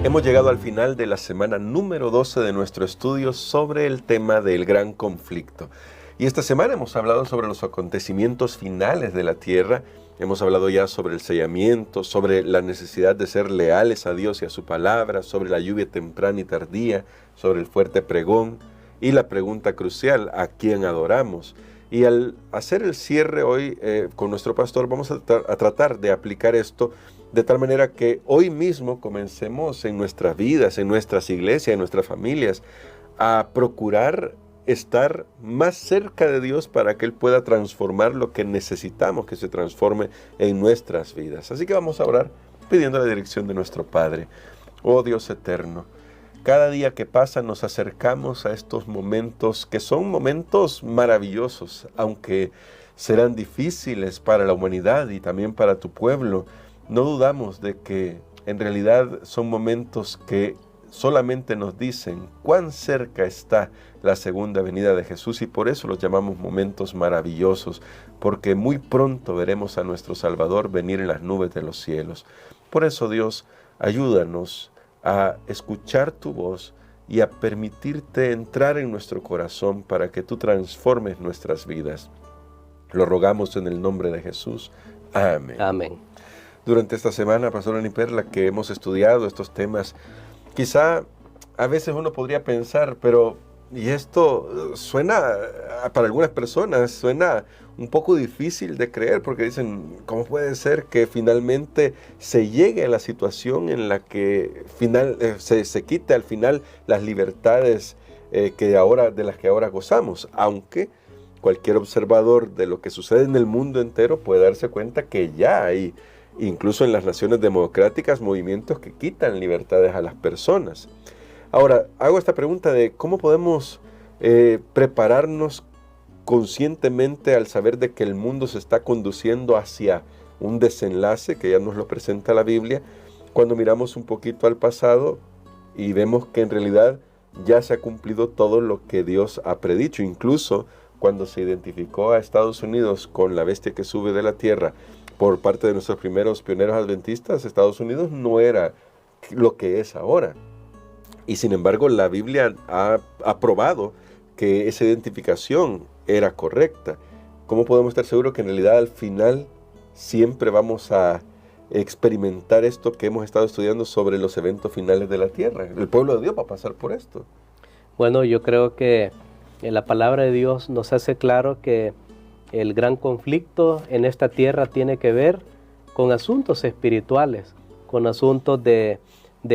Hemos llegado al final de la semana número 12 de nuestro estudio sobre el tema del gran conflicto. Y esta semana hemos hablado sobre los acontecimientos finales de la tierra. Hemos hablado ya sobre el sellamiento, sobre la necesidad de ser leales a Dios y a su palabra, sobre la lluvia temprana y tardía, sobre el fuerte pregón y la pregunta crucial, ¿a quién adoramos? Y al hacer el cierre hoy con nuestro pastor vamos a tratar de aplicar esto de tal manera que hoy mismo comencemos en nuestras vidas, en nuestras iglesias, en nuestras familias, a procurar estar más cerca de Dios para que Él pueda transformar lo que necesitamos que se transforme en nuestras vidas. Así que vamos a orar pidiendo la dirección de nuestro Padre. Oh Dios eterno, cada día que pasa nos acercamos a estos momentos que son momentos maravillosos, aunque serán difíciles para la humanidad y también para tu pueblo. No dudamos de que en realidad son momentos que solamente nos dicen cuán cerca está la segunda venida de Jesús y por eso los llamamos momentos maravillosos, porque muy pronto veremos a nuestro Salvador venir en las nubes de los cielos. Por eso, Dios, ayúdanos a escuchar tu voz y a permitirte entrar en nuestro corazón para que tú transformes nuestras vidas. Lo rogamos en el nombre de Jesús. Amén. Amén. Durante esta semana, Pastor Ani Perla, que hemos estudiado estos temas, quizá a veces uno podría pensar, pero y esto suena, para algunas personas, suena un poco difícil de creer, porque dicen, ¿cómo puede ser que finalmente se llegue a la situación en la que se quite al final las libertades de las que ahora gozamos? Aunque cualquier observador de lo que sucede en el mundo entero puede darse cuenta que ya hay, incluso en las naciones democráticas, movimientos que quitan libertades a las personas. Ahora, hago esta pregunta de cómo podemos prepararnos conscientemente al saber de que el mundo se está conduciendo hacia un desenlace, que ya nos lo presenta la Biblia, cuando miramos un poquito al pasado y vemos que en realidad ya se ha cumplido todo lo que Dios ha predicho. Incluso cuando se identificó a Estados Unidos con la bestia que sube de la tierra, por parte de nuestros primeros pioneros adventistas, Estados Unidos no era lo que es ahora. Y sin embargo, la Biblia ha probado que esa identificación era correcta. ¿Cómo podemos estar seguros que en realidad al final siempre vamos a experimentar esto que hemos estado estudiando sobre los eventos finales de la tierra? El pueblo de Dios va a pasar por esto. Bueno, yo creo que la palabra de Dios nos hace claro que el gran conflicto en esta tierra tiene que ver con asuntos espirituales, con asuntos de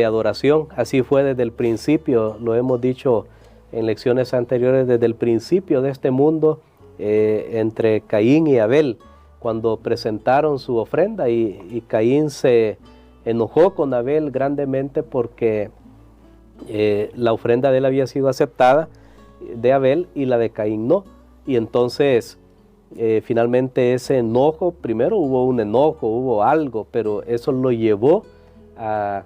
adoración. Así fue desde el principio, lo hemos dicho en lecciones anteriores, desde el principio de este mundo, entre Caín y Abel, cuando presentaron su ofrenda y Caín se enojó con Abel grandemente porque la ofrenda de él había sido aceptada, de Abel, y la de Caín no. Y entonces finalmente ese enojo, primero hubo un enojo, hubo algo, pero eso lo llevó a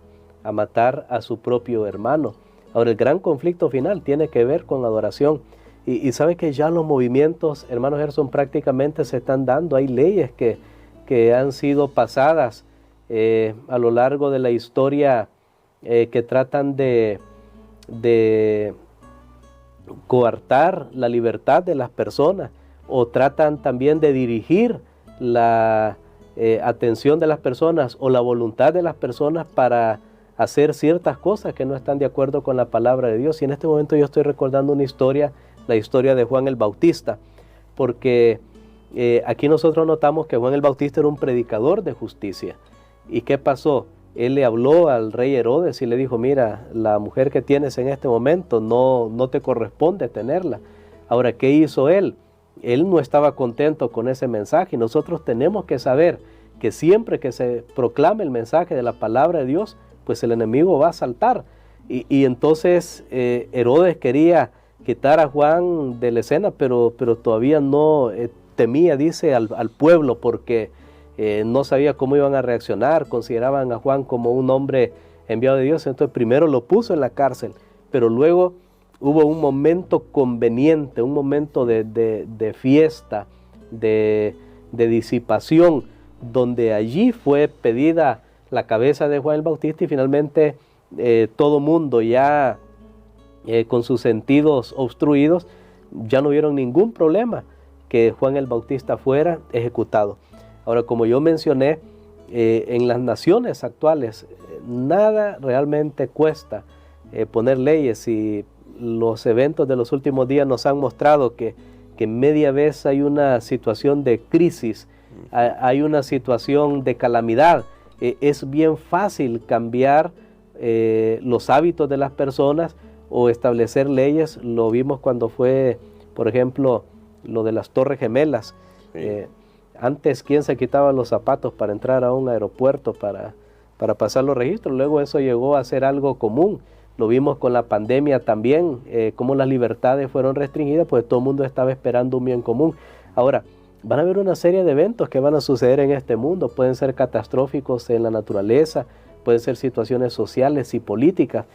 matar a su propio hermano. Ahora, el gran conflicto final tiene que ver con la adoración. Y sabe que ya los movimientos, hermano Gerson, prácticamente se están dando. Hay leyes que han sido pasadas a lo largo de la historia que tratan de coartar la libertad de las personas, o tratan también de dirigir la atención de las personas o la voluntad de las personas para hacer ciertas cosas que no están de acuerdo con la palabra de Dios. Y en este momento yo estoy recordando una historia, la historia de Juan el Bautista, porque aquí nosotros notamos que Juan el Bautista era un predicador de justicia. ¿Y qué pasó? Él le habló al rey Herodes y le dijo, mira, la mujer que tienes en este momento no te corresponde tenerla. Ahora, ¿qué hizo él? Él no estaba contento con ese mensaje, y nosotros tenemos que saber que siempre que se proclame el mensaje de la palabra de Dios, pues el enemigo va a saltar. Y entonces Herodes quería quitar a Juan de la escena, pero todavía no temía, dice, al pueblo, porque no sabía cómo iban a reaccionar, consideraban a Juan como un hombre enviado de Dios. Entonces primero lo puso en la cárcel, pero luego hubo un momento conveniente, un momento de fiesta, de disipación, donde allí fue pedida la cabeza de Juan el Bautista, y finalmente todo mundo ya con sus sentidos obstruidos, ya no vieron ningún problema que Juan el Bautista fuera ejecutado. Ahora, como yo mencioné, en las naciones actuales nada realmente cuesta poner leyes, y los eventos de los últimos días nos han mostrado que media vez hay una situación de crisis, hay una situación de calamidad. Es bien fácil cambiar los hábitos de las personas o establecer leyes. Lo vimos cuando fue, por ejemplo, lo de las Torres Gemelas. Sí. Antes, ¿quién se quitaba los zapatos para entrar a un aeropuerto para pasar los registros? Luego eso llegó a ser algo común. Lo vimos con la pandemia también, cómo las libertades fueron restringidas, pues todo el mundo estaba esperando un bien común. Ahora, van a haber una serie de eventos que van a suceder en este mundo. Pueden ser catastróficos en la naturaleza, pueden ser situaciones sociales y políticas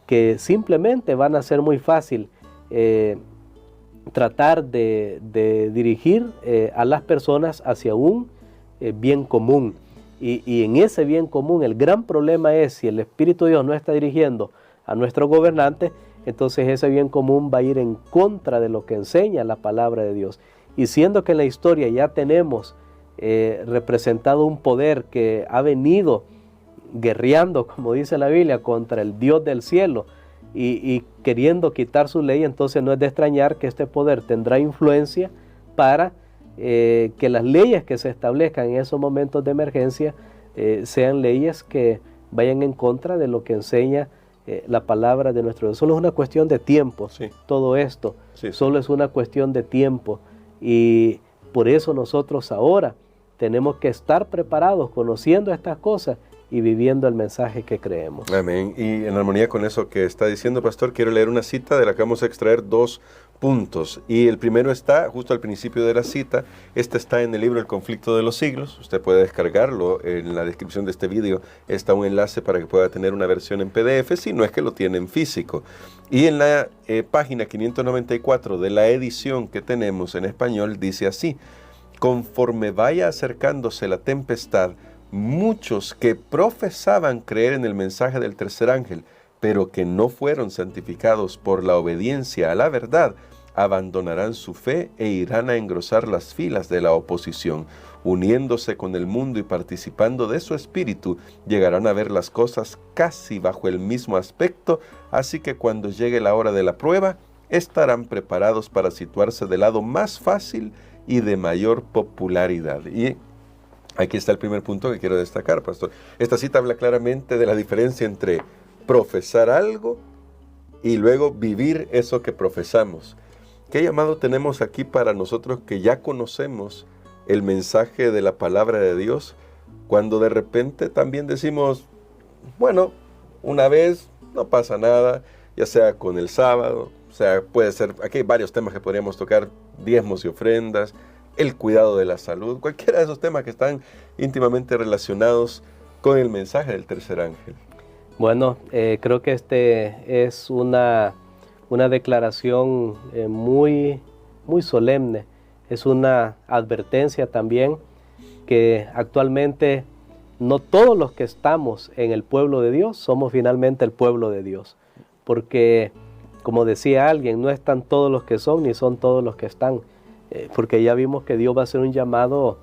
que simplemente van a ser muy fácil tratar de dirigir a las personas hacia un bien común. Y en ese bien común el gran problema es, si el Espíritu de Dios no está dirigiendo a nuestros gobernantes, entonces ese bien común va a ir en contra de lo que enseña la palabra de Dios. Y siendo que en la historia ya tenemos representado un poder que ha venido guerreando, como dice la Biblia, contra el Dios del cielo, y queriendo quitar su ley, entonces no es de extrañar que este poder tendrá influencia para que las leyes que se establezcan en esos momentos de emergencia sean leyes que vayan en contra de lo que enseña la palabra de nuestro Dios. Solo es una cuestión de tiempo, sí. Todo esto, sí. Solo es una cuestión de tiempo, y por eso nosotros ahora tenemos que estar preparados, conociendo estas cosas y viviendo el mensaje que creemos. Amén. Y en armonía con eso que está diciendo, pastor, quiero leer una cita de la que vamos a extraer 2 puntos. Y el primero está justo al principio de la cita. Este está en el libro El Conflicto de los Siglos. Usted puede descargarlo. En la descripción de este video está un enlace para que pueda tener una versión en PDF, si no es que lo tiene en físico. Y en la página 594 de la edición que tenemos en español dice así: conforme vaya acercándose la tempestad, muchos que profesaban creer en el mensaje del tercer ángel, pero que no fueron santificados por la obediencia a la verdad, abandonarán su fe e irán a engrosar las filas de la oposición. Uniéndose con el mundo y participando de su espíritu, llegarán a ver las cosas casi bajo el mismo aspecto, así que cuando llegue la hora de la prueba, estarán preparados para situarse del lado más fácil y de mayor popularidad. Y aquí está el primer punto que quiero destacar, pastor. Esta cita habla claramente de la diferencia entre profesar algo y luego vivir eso que profesamos. ¿Qué llamado tenemos aquí para nosotros que ya conocemos el mensaje de la palabra de Dios, cuando de repente también decimos, bueno, una vez no pasa nada, ya sea con el sábado, o sea, puede ser, aquí hay varios temas que podríamos tocar, diezmos y ofrendas, el cuidado de la salud, cualquiera de esos temas que están íntimamente relacionados con el mensaje del tercer ángel? Bueno, creo que este es una declaración muy solemne. Es una advertencia también que actualmente no todos los que estamos en el pueblo de Dios somos finalmente el pueblo de Dios. Porque, como decía alguien, no están todos los que son ni son todos los que están. Porque ya vimos que Dios va a hacer un llamado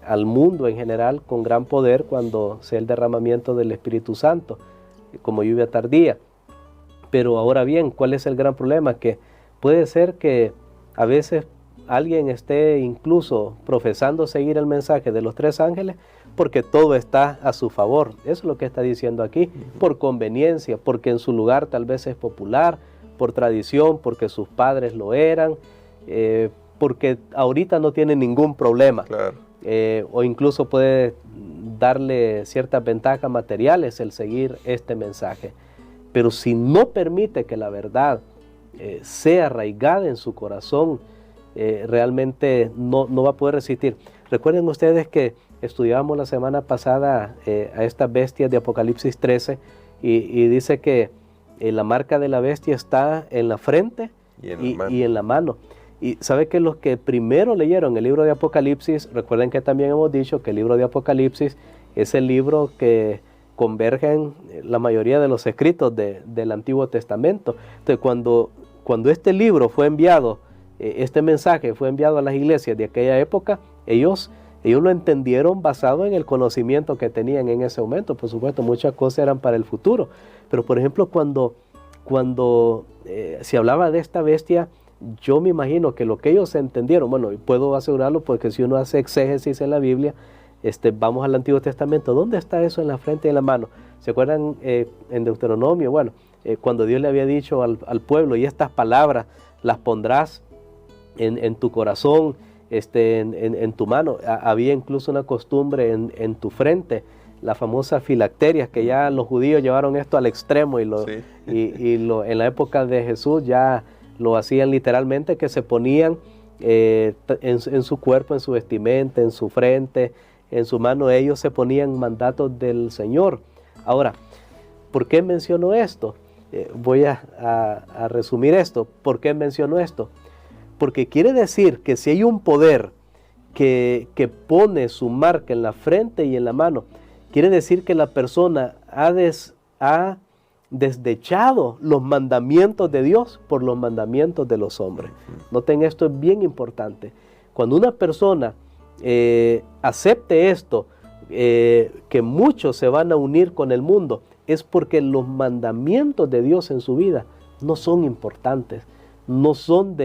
al mundo en general con gran poder cuando sea el derramamiento del Espíritu Santo, como lluvia tardía. Pero ahora bien, ¿cuál es el gran problema? Que puede ser que a veces alguien esté incluso profesando seguir el mensaje de los 3 ángeles porque todo está a su favor. Eso es lo que está diciendo aquí, por conveniencia, porque en su lugar tal vez es popular, por tradición, porque sus padres lo eran, porque ahorita no tiene ningún problema. Claro. O incluso puede darle ciertas ventajas materiales el seguir este mensaje. Pero si no permite que la verdad sea arraigada en su corazón, realmente no va a poder resistir. Recuerden ustedes que estudiamos la semana pasada a estas bestias de Apocalipsis 13 y dice que la marca de la bestia está en la frente y en la mano. Y sabe que los que primero leyeron el libro de Apocalipsis, recuerden que también hemos dicho que el libro de Apocalipsis es el libro que convergen la mayoría de los escritos del Antiguo Testamento. Entonces, cuando este libro fue enviado, este mensaje fue enviado a las iglesias de aquella época, ellos lo entendieron basado en el conocimiento que tenían en ese momento. Por supuesto, muchas cosas eran para el futuro. Pero, por ejemplo, cuando se hablaba de esta bestia, yo me imagino que lo que ellos entendieron, bueno, y puedo asegurarlo porque si uno hace exégesis en la Biblia, vamos al Antiguo Testamento, ¿dónde está eso en la frente y en la mano? ¿Se acuerdan en Deuteronomio? Bueno, cuando Dios le había dicho al pueblo, y estas palabras las pondrás en tu corazón, en tu mano. Había incluso una costumbre en tu frente, la famosa filacterias, que ya los judíos llevaron esto al extremo en la época de Jesús ya lo hacían literalmente, que se ponían en su cuerpo, en su vestimenta, en su frente, en su mano. Ellos se ponían mandatos del Señor. Ahora, ¿por qué menciono esto? Voy a resumir esto. ¿Por qué menciono esto? Porque quiere decir que si hay un poder que pone su marca en la frente y en la mano, quiere decir que la persona ha desechado los mandamientos de Dios por los mandamientos de los hombres. Noten, esto es bien importante. Cuando una persona acepte esto, que muchos se van a unir con el mundo, es porque los mandamientos de Dios en su vida no son importantes, no son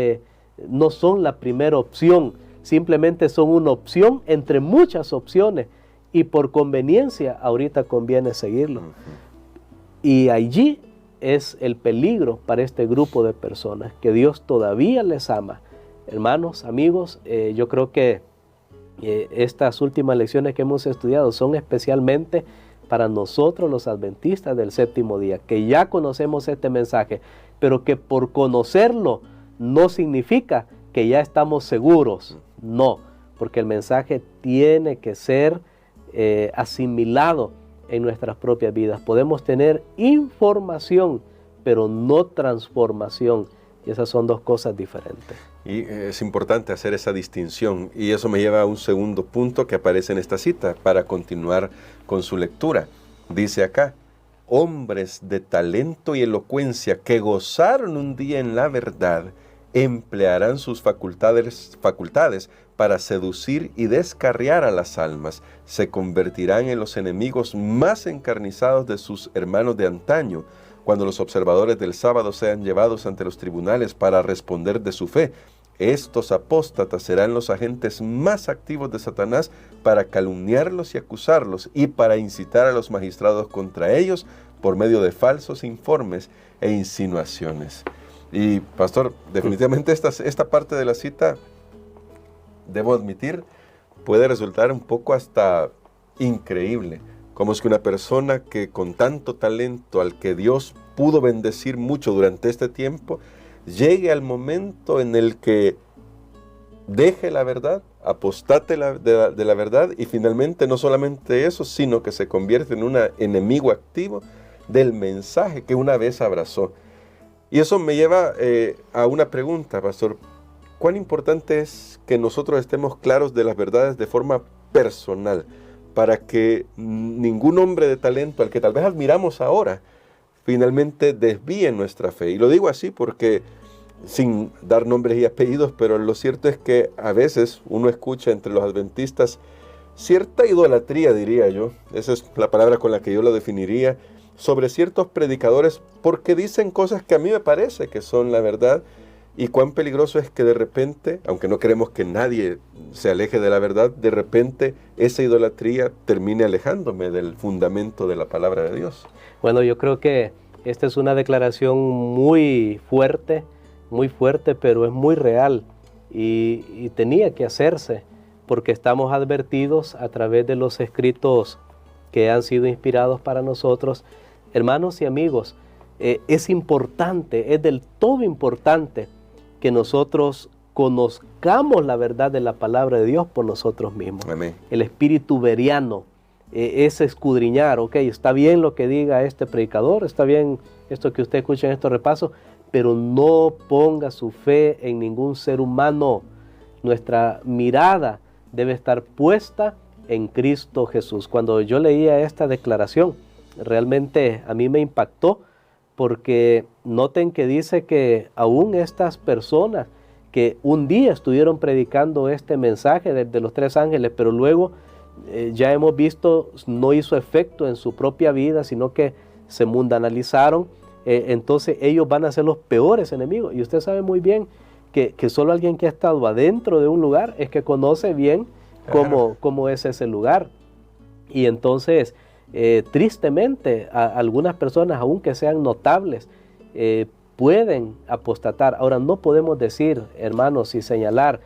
la primera opción, simplemente son una opción entre muchas opciones, y por conveniencia ahorita conviene seguirlo. Y allí es el peligro para este grupo de personas, que Dios todavía les ama. Hermanos, amigos, yo creo que estas últimas lecciones que hemos estudiado son especialmente para nosotros los adventistas del séptimo día, que ya conocemos este mensaje, pero que por conocerlo no significa que ya estamos seguros. No, porque el mensaje tiene que ser asimilado en nuestras propias vidas. Podemos tener información, pero no transformación. Y esas son dos cosas diferentes. Y es importante hacer esa distinción. Y eso me lleva a un segundo punto que aparece en esta cita para continuar con su lectura. Dice acá: hombres de talento y elocuencia que gozaron un día en la verdad, emplearán sus facultades para seducir y descarriar a las almas. Se convertirán en los enemigos más encarnizados de sus hermanos de antaño, cuando los observadores del sábado sean llevados ante los tribunales para responder de su fe. Estos apóstatas serán los agentes más activos de Satanás para calumniarlos y acusarlos, y para incitar a los magistrados contra ellos por medio de falsos informes e insinuaciones. Y pastor, definitivamente esta parte de la cita, debo admitir, puede resultar un poco hasta increíble. Como es que una persona que con tanto talento, al que Dios pudo bendecir mucho durante este tiempo, llegue al momento en el que deje la verdad, apostate de la verdad, y finalmente no solamente eso, sino que se convierte en un enemigo activo del mensaje que una vez abrazó. Y eso me lleva a una pregunta, pastor. ¿Cuán importante es que nosotros estemos claros de las verdades de forma personal, para que ningún hombre de talento al que tal vez admiramos ahora finalmente desvíe nuestra fe? Y lo digo así porque, sin dar nombres y apellidos, pero lo cierto es que a veces uno escucha entre los adventistas cierta idolatría, diría yo, esa es la palabra con la que yo lo definiría, sobre ciertos predicadores, porque dicen cosas que a mí me parece que son la verdad. Y cuán peligroso es que de repente, aunque no queremos que nadie se aleje de la verdad, de repente esa idolatría termine alejándome del fundamento de la palabra de Dios. Bueno, yo creo que esta es una declaración muy fuerte, pero es muy real, y tenía que hacerse, porque estamos advertidos a través de los escritos que han sido inspirados para nosotros. Hermanos y amigos, es importante, es del todo importante que nosotros conozcamos la verdad de la palabra de Dios por nosotros mismos. Amén. El espíritu veriano es escudriñar. Ok, está bien lo que diga este predicador, está bien esto que usted escucha en estos repasos, pero no ponga su fe en ningún ser humano. Nuestra mirada debe estar puesta en Cristo Jesús. Cuando yo leía esta declaración, realmente a mí me impactó, porque noten que dice que aún estas personas que un día estuvieron predicando este mensaje de los 3 ángeles, pero luego ya hemos visto, no hizo efecto en su propia vida, sino que se mundanalizaron, entonces ellos van a ser los peores enemigos. Y usted sabe muy bien que solo alguien que ha estado adentro de un lugar es que conoce bien cómo es ese lugar. Y entonces, tristemente, algunas personas, aunque sean notables, pueden apostatar. Ahora, no podemos decir, hermanos, y señalar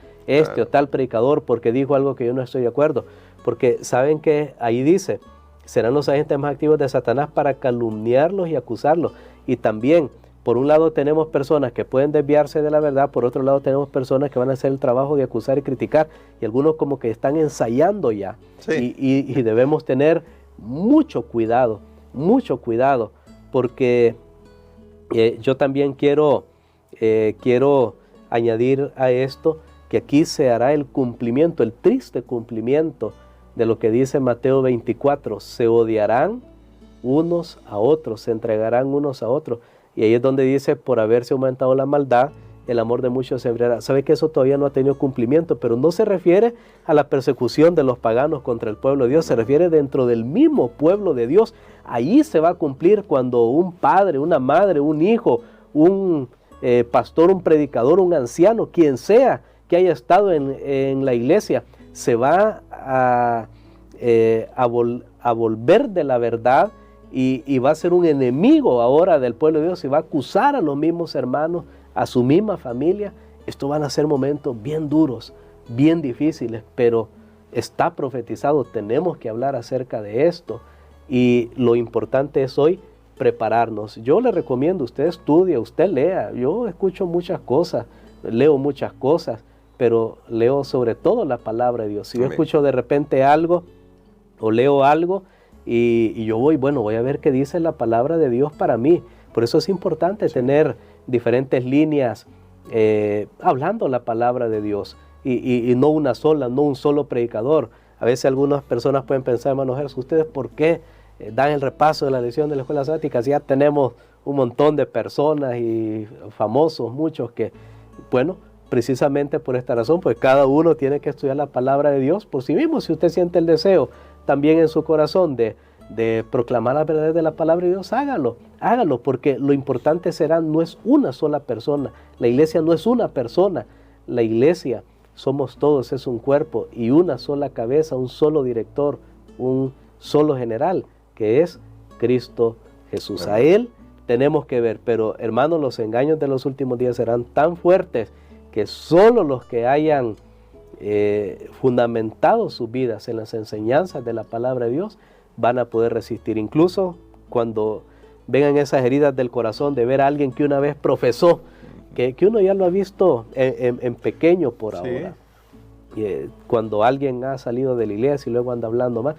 o tal predicador porque dijo algo que yo no estoy de acuerdo, porque saben que ahí dice, serán los agentes más activos de Satanás para calumniarlos y acusarlos. Y también, por un lado tenemos personas que pueden desviarse de la verdad, por otro lado tenemos personas que van a hacer el trabajo de acusar y criticar, y algunos como que están ensayando ya. Sí. Y debemos tener mucho cuidado, porque yo también quiero añadir a esto que aquí se hará el cumplimiento, el triste cumplimiento de lo que dice Mateo 24, se odiarán unos a otros, se entregarán unos a otros. Y ahí es donde dice, por haberse aumentado la maldad, el amor de muchos se enfriará. Sabe que eso todavía no ha tenido cumplimiento, pero no se refiere a la persecución de los paganos contra el pueblo de Dios, se refiere dentro del mismo pueblo de Dios. Ahí se va a cumplir cuando un padre, una madre, un hijo, un pastor, un predicador, un anciano, quien sea que haya estado en la iglesia, se va a volver de la verdad y va a ser un enemigo ahora del pueblo de Dios y va a acusar a los mismos hermanos, a su misma familia. Estos van a ser momentos bien duros, bien difíciles, pero está profetizado, tenemos que hablar acerca de esto, y lo importante es hoy prepararnos. Yo le recomiendo, usted estudie, usted lea. Yo escucho muchas cosas, leo muchas cosas, pero leo sobre todo la palabra de Dios. Si yo escucho de repente algo o leo algo y yo voy a ver qué dice la palabra de Dios para mí. Por eso es importante tener diferentes líneas hablando la palabra de Dios y no una sola, no un solo predicador. A veces algunas personas pueden pensar, hermano Gerson, ¿ustedes por qué dan el repaso de la lección de la escuela sabática? Ya tenemos un montón de personas y famosos, muchos que, bueno, precisamente por esta razón, pues cada uno tiene que estudiar la palabra de Dios por sí mismo. Si usted siente el deseo también en su corazón de proclamar la verdad de la palabra de Dios, hágalo, porque lo importante será, no es una sola persona, la iglesia no es una persona, la iglesia somos todos, es un cuerpo y una sola cabeza, un solo director, un solo general, que es Cristo Jesús. A Él tenemos que ver, pero hermanos, los engaños de los últimos días serán tan fuertes que solo los que hayan fundamentado sus vidas en las enseñanzas de la palabra de Dios van a poder resistir. Incluso cuando vengan esas heridas del corazón de ver a alguien que una vez profesó, que uno ya lo ha visto en pequeño por ahora. Cuando alguien ha salido de la iglesia y luego anda hablando más,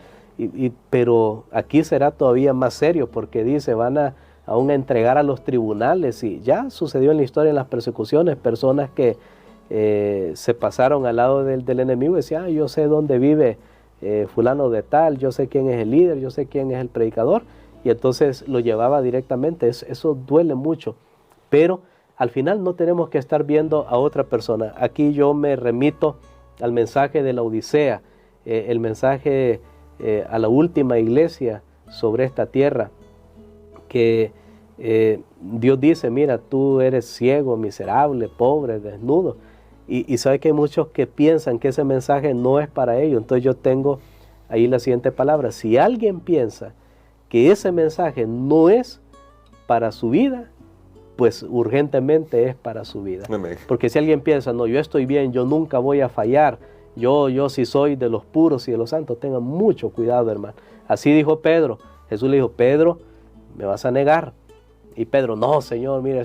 pero aquí será todavía más serio, porque dice, van aún a entregar a los tribunales, y ya sucedió en la historia, en las persecuciones, personas que se pasaron al lado del enemigo y decían, yo sé dónde vive fulano de tal, yo sé quién es el líder, yo sé quién es el predicador, y entonces lo llevaba directamente. Eso duele mucho, pero al final no tenemos que estar viendo a otra persona. Aquí yo me remito al mensaje de la Odisea, el mensaje a la última iglesia sobre esta tierra, que Dios dice, mira, tú eres ciego, miserable, pobre, desnudo, y sabe que hay muchos que piensan que ese mensaje no es para ellos. Entonces yo tengo ahí la siguiente palabra: si alguien piensa que ese mensaje no es para su vida, pues urgentemente es para su vida. Porque si alguien piensa, no, yo estoy bien, yo nunca voy a fallar, yo sí soy de los puros y de los santos, tengan mucho cuidado, hermano. Así dijo Pedro. Jesús le dijo, Pedro, me vas a negar. Y Pedro, no, Señor, mira,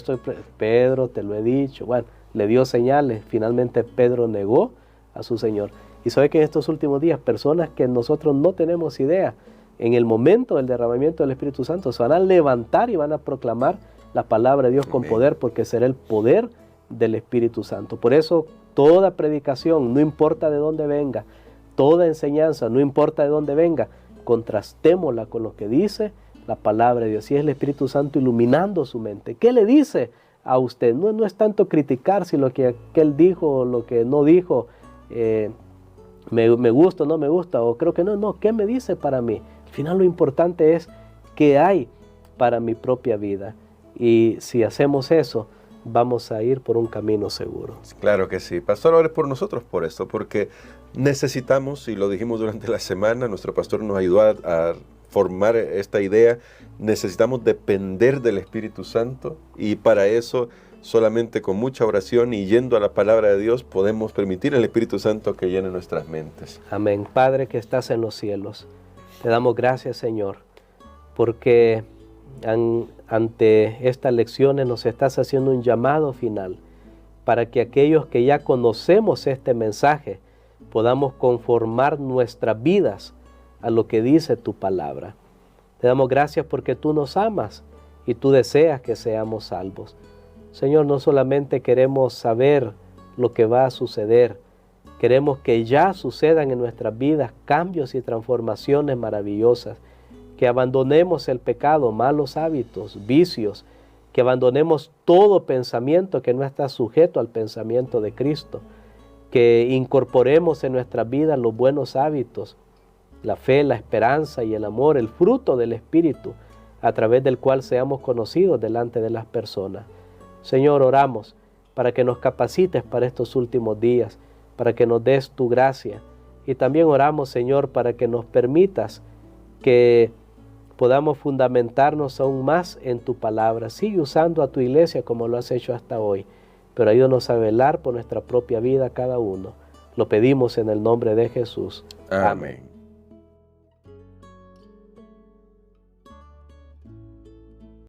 Pedro, te lo he dicho. Bueno, le dio señales. Finalmente Pedro negó a su Señor. Y sabe que en estos últimos días, personas que nosotros no tenemos idea, en el momento del derramamiento del Espíritu Santo, se van a levantar y van a proclamar la palabra de Dios con poder, porque será el poder del Espíritu Santo. Por eso, toda predicación, no importa de dónde venga, toda enseñanza, no importa de dónde venga, contrastémosla con lo que dice la palabra de Dios, y es el Espíritu Santo iluminando su mente. ¿Qué le dice a usted? No es tanto criticar si lo que aquel dijo o lo que no dijo, me gusta o no me gusta, o creo que no, ¿qué me dice para mí? Al final lo importante es qué hay para mi propia vida, y si hacemos eso, vamos a ir por un camino seguro. Claro que sí. Pastor, ore por nosotros por esto, porque necesitamos, y lo dijimos durante la semana, nuestro pastor nos ayudó a formar esta idea, necesitamos depender del Espíritu Santo, y para eso solamente con mucha oración y yendo a la palabra de Dios podemos permitir al Espíritu Santo que llene nuestras mentes. Amén. Padre que estás en los cielos, te damos gracias, Señor, porque ante estas lecciones nos estás haciendo un llamado final para que aquellos que ya conocemos este mensaje podamos conformar nuestras vidas a lo que dice tu palabra. Te damos gracias porque tú nos amas y tú deseas que seamos salvos. Señor, no solamente queremos saber lo que va a suceder, queremos que ya sucedan en nuestras vidas cambios y transformaciones maravillosas, que abandonemos el pecado, malos hábitos, vicios, que abandonemos todo pensamiento que no está sujeto al pensamiento de Cristo, que incorporemos en nuestra vida los buenos hábitos, la fe, la esperanza y el amor, el fruto del Espíritu, a través del cual seamos conocidos delante de las personas. Señor, oramos para que nos capacites para estos últimos días, para que nos des tu gracia, y también oramos, Señor, para que nos permitas que podamos fundamentarnos aún más en tu palabra. Sigue usando a tu iglesia como lo has hecho hasta hoy, pero ayúdanos a velar por nuestra propia vida cada uno. Lo pedimos en el nombre de Jesús. Amén.